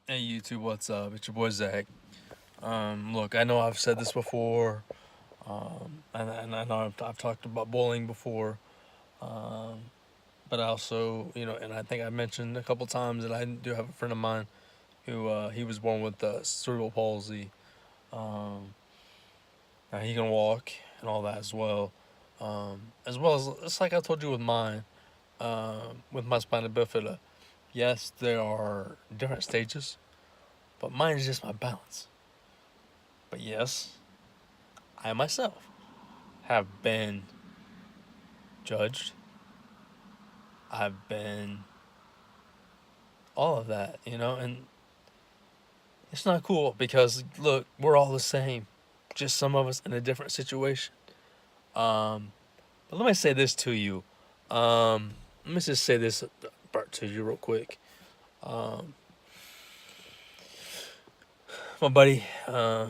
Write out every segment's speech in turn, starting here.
Hey YouTube, what's up? It's your boy Zach. Look, I know I've said this before, and I know I've talked about bullying before, um, but I also, and I think I mentioned a couple times that I do have a friend of mine who he was born with cerebral palsy. Um, Now he can walk and all that as well as it's like I told you with mine, with my spina bifida. Yes, there are different stages, but mine is just my balance. But yes, I myself have been judged. I've been all of that, and it's not cool because look, we're all the same, just some of us in a different situation. Um, but let me say this to you. Let me just say this part to you real quick. Um, my buddy,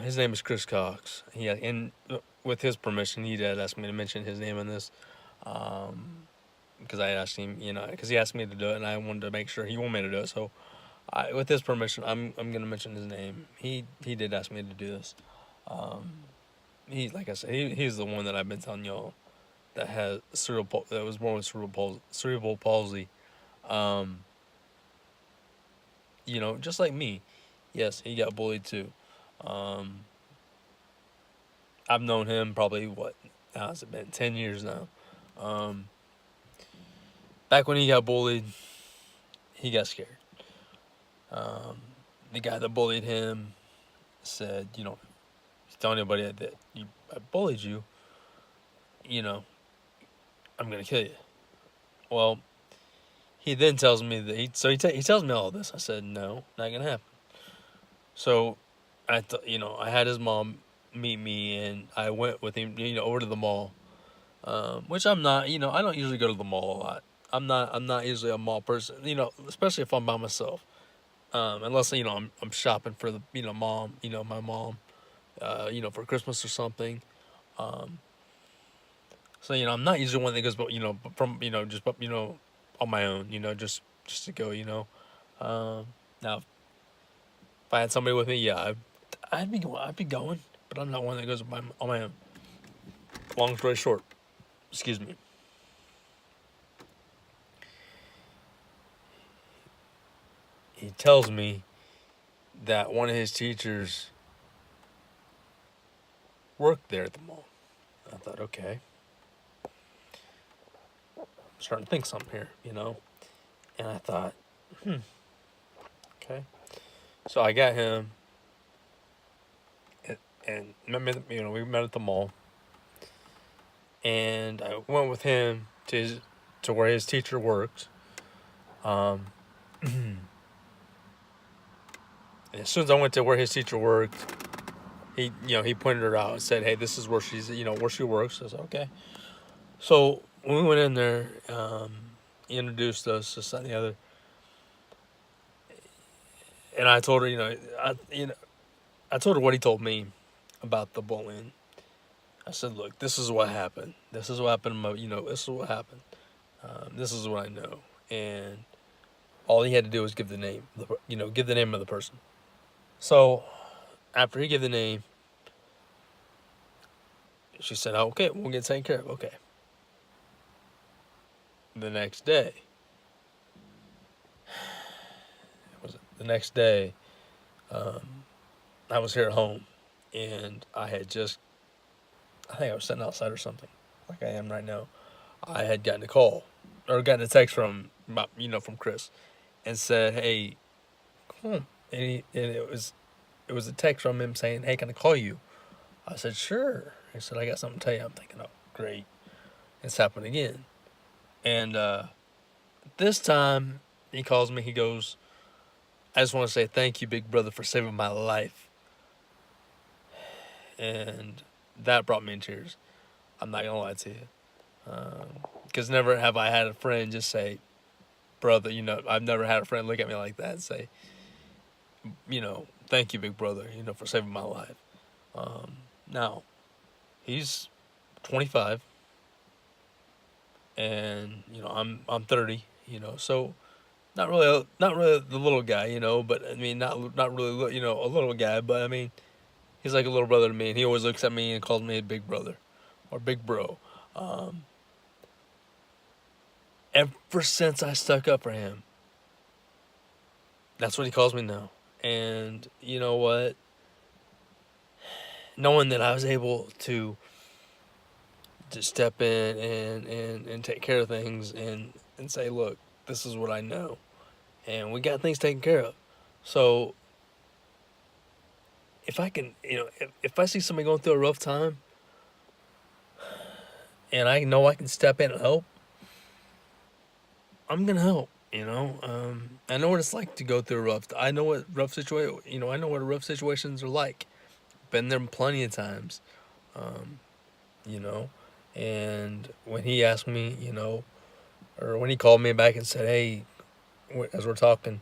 his name is Chris Cox. Yeah, and with his permission, he did ask me to mention his name in this. Because I asked him, because he asked me to do it, and I wanted to make sure he wanted me to do it. So, with his permission, I'm gonna mention his name. He did ask me to do this. Um, he like I said, he's the one that I've been telling y'all that has that was born with cerebral palsy. Um, just like me. Yes, he got bullied too. Um, I've known him probably what now has it been 10 years now. Um, Back when he got bullied, he got scared. Um, the guy that bullied him said, tell anybody that I bullied you, you know, I'm gonna kill you. Well, he then tells me that he tells me all this. I said no, not gonna happen. So I had his mom meet me, and I went with him, over to the mall. Which I'm not, I don't usually go to the mall a lot. I'm not usually a mall person, especially if I'm by myself. Unless I'm shopping for the mom, my mom, for Christmas or something. Um, So I'm not usually one that goes, but from just on my own, just to go, Now, if I had somebody with me, yeah, I'd be going, but I'm not one that goes on my own. Long story short, excuse me. He tells me that one of his teachers worked there at the mall. I thought, okay, I'm starting to think something here, And I thought, okay. So I got him, and we met at the mall, and I went with him to where his teacher worked. Um, as soon as I went to where his teacher worked, he pointed her out and said, "Hey, this is where where she works." I said, "Okay." So when we went in there, he introduced us, this and the other, and I told her, I told her what he told me about the bullying. I said, "Look, this is what happened. This is what happened. This is what happened. This is what I know." And all he had to do was give the name, give the name of the person. So after he gave the name, she said, "Oh, okay, we'll get taken care of." Okay. The next day, the next day, um, I was here at home, and I think I was sitting outside or something, like I am right now. I had gotten a call or gotten a text from Chris, and said, "Hey, come on," and it was a text from him saying, "Hey, can I call you?" I said, "Sure." He said, "I got something to tell you." I'm thinking, "Oh, great, it's happened again." And this time he calls me. He goes, "I just want to say thank you, big brother, for saving my life." And that brought me in tears. I'm not gonna lie to you, because never have I had a friend just say, "Brother," I've never had a friend look at me like that and say, "Thank you, big brother, for saving my life." Now he's 25, and I'm 30, so not really the little guy, you know, but I mean, not really, you know, a little guy, but I mean, he's like a little brother to me, and he always looks at me and calls me a big brother or big bro. Um, Ever since I stuck up for him, that's what he calls me now. And you know what? Knowing that I was able to step in and take care of things and say, look, this is what I know. And we got things taken care of. So if I can, you know, if I see somebody going through a rough time and I know I can step in and help, I'm gonna help. You know, I know what it's like to go through a rough. I know what rough situation. You know, I know what rough situations are like. Been there plenty of times. Um, you know, and when he asked me, you know, or when he called me back and said, "Hey," as we're talking,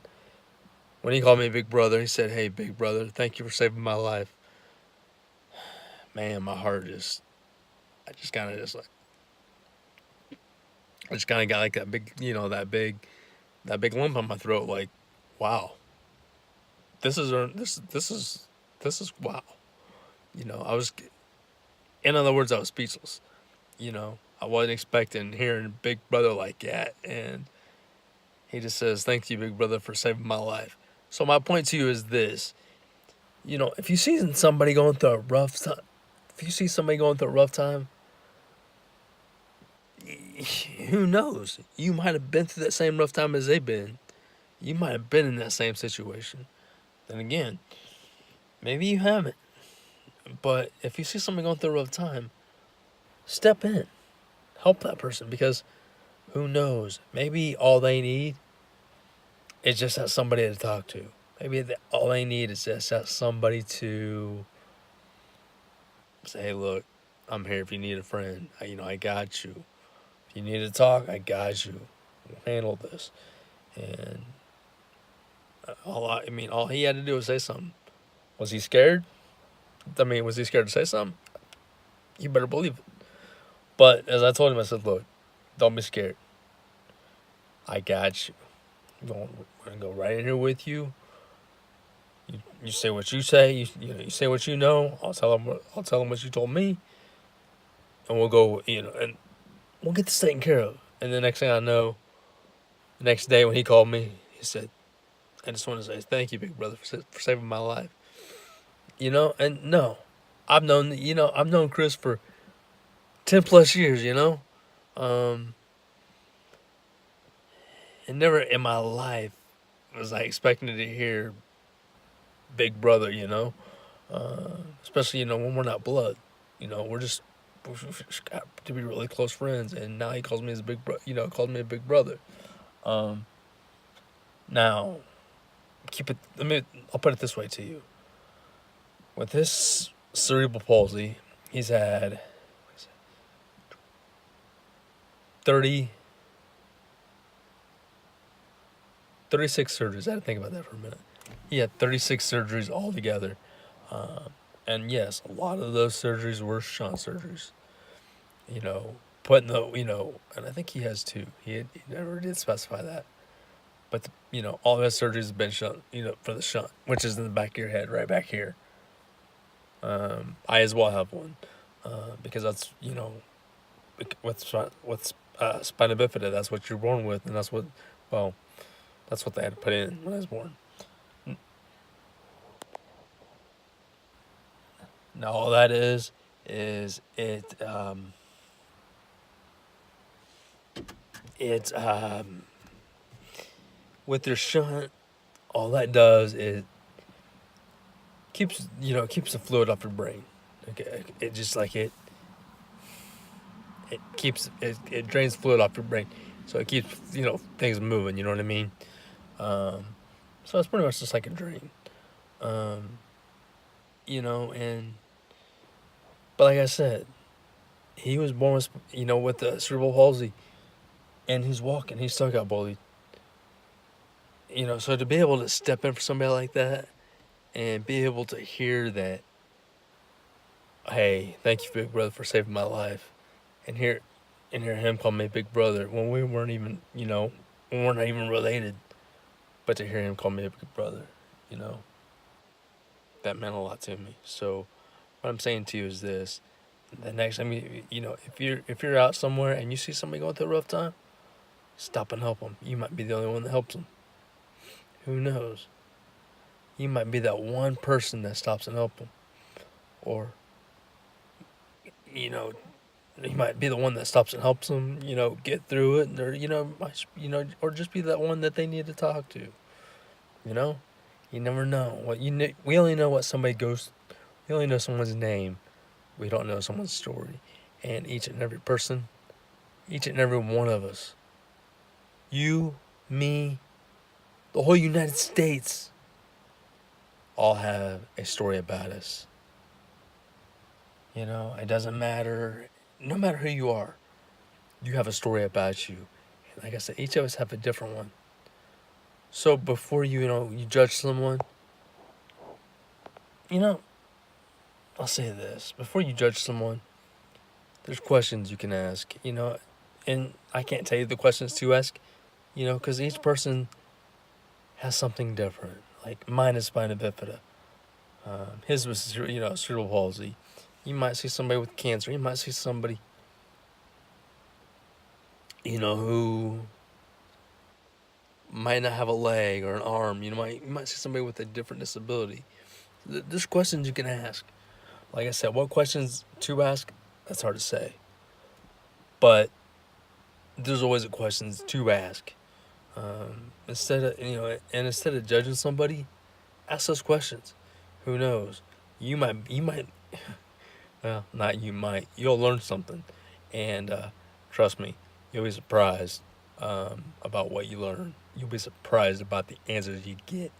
when he called me big brother, he said, "Hey, big brother, thank you for saving my life." Man, my heart just, I just kind of just like, I just kind of got like that big, you know, that big lump on my throat. Like, wow, this is this is wow. You know, I was, in other words, I was speechless. You know, I wasn't expecting hearing big brother like that, and he just says, "Thank you, big brother, for saving my life." So my point to you is this: you know, if you see somebody going through a rough time, if you see somebody going through a rough time, who knows? You might have been through that same rough time as they've been. You might have been in that same situation. Then again, maybe you haven't. But if you see somebody going through a rough time, step in, help that person, because who knows? Maybe all they need is just have somebody to talk to. Maybe all they need is just have somebody to say, "Hey, look, I'm here if you need a friend. You know, I got you. If you need to talk, I got you. We'll handle this." And I mean, all he had to do was say something. Was he scared? I mean, was he scared to say something? You better believe it. But as I told him, I said, "Look, don't be scared. I got you. I'm gonna go right in here with you. You say what you say. You know, you say what you know. I'll tell him what you told me, and we'll go. You know, and we'll get this taken care of." And the next thing I know, the next day when he called me, he said, "I just want to say thank you, big brother, for saving my life." You know, and no, I've known Chris for 10 plus years. You know, um, and never in my life was I expecting to hear big brother. You know, especially when we're not blood. You know, we just got to be really close friends, and now he calls me his big bro. You know, called me a big brother. Um, Now, keep it. I'll put it this way to you. With this cerebral palsy, he's had 30, 36 surgeries. I had to think about that for a minute. He had 36 surgeries altogether. Um, and yes, a lot of those surgeries were shunt surgeries. You know, and I think he has two. He never did specify that. But, all of his surgeries have been shunt, for the shunt, which is in the back of your head, right back here. I as well have one because that's, what's spina bifida. That's what you're born with, and well, that's what they had to put in when I was born. Now all that is it's with your shunt. All that does is keeps the fluid off your brain. Okay, it just like it drains fluid off your brain, so it keeps things moving. You know what I mean? Um, so it's pretty much just like a drain. Um, and but like I said, he was born with with the cerebral palsy, and he's walking. He still got bullied. So to be able to step in for somebody like that, and be able to hear that, hey, thank you, big brother, for saving my life, and hear him call me big brother when we weren't even, we weren't even related. But to hear him call me a big brother, you know, that meant a lot to me. So what I'm saying to you is this: the next time you know, if you're out somewhere and you see somebody going through a rough time, stop and help them. You might be the only one that helps them. Who knows? You might be that one person that stops and helps them, or you know, you might be the one that stops and helps them, you know, get through it, or or just be that one that they need to talk to. You know, you never know what we only know what somebody goes. We only know someone's name. We don't know someone's story, and each and every person, each and every one of us, you, me, the whole United States, all have a story about us. You know, it doesn't matter. No matter who you are, you have a story about you. And like I said, each of us have a different one. So before you judge someone, you know, I'll say this: before you judge someone, there's questions you can ask. You know, and I can't tell you the questions to ask. You know, because each person has something different. Like mine is spina bifida. His was cerebral palsy. You might see somebody with cancer. You might see somebody, who might not have a leg or an arm. You might see somebody with a different disability. There's questions you can ask. Like I said, what questions to ask, that's hard to say. But there's always a questions to ask. Instead of judging somebody, ask those questions. Who knows? You might, well, not you might. You'll learn something, and trust me, you'll be surprised about what you learn. You'll be surprised about the answers you get.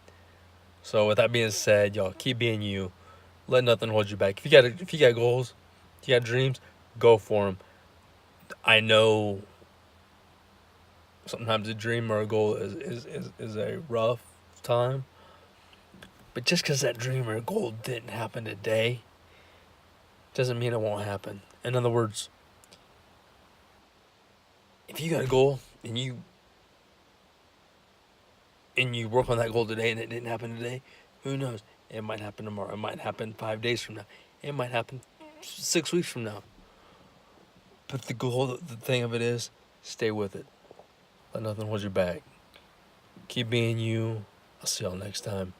So with that being said, y'all keep being you. Let nothing hold you back. If you got goals, if you got dreams, go for them. I know sometimes a dream or a goal is a rough time, but just because that dream or goal didn't happen today doesn't mean it won't happen. In other words, if you got a goal and you work on that goal today and it didn't happen today, who knows? It might happen tomorrow. It might happen 5 days from now. It might happen 6 weeks from now. But the thing of it is, stay with it. Let nothing hold you back. Keep being you. I'll see y'all next time.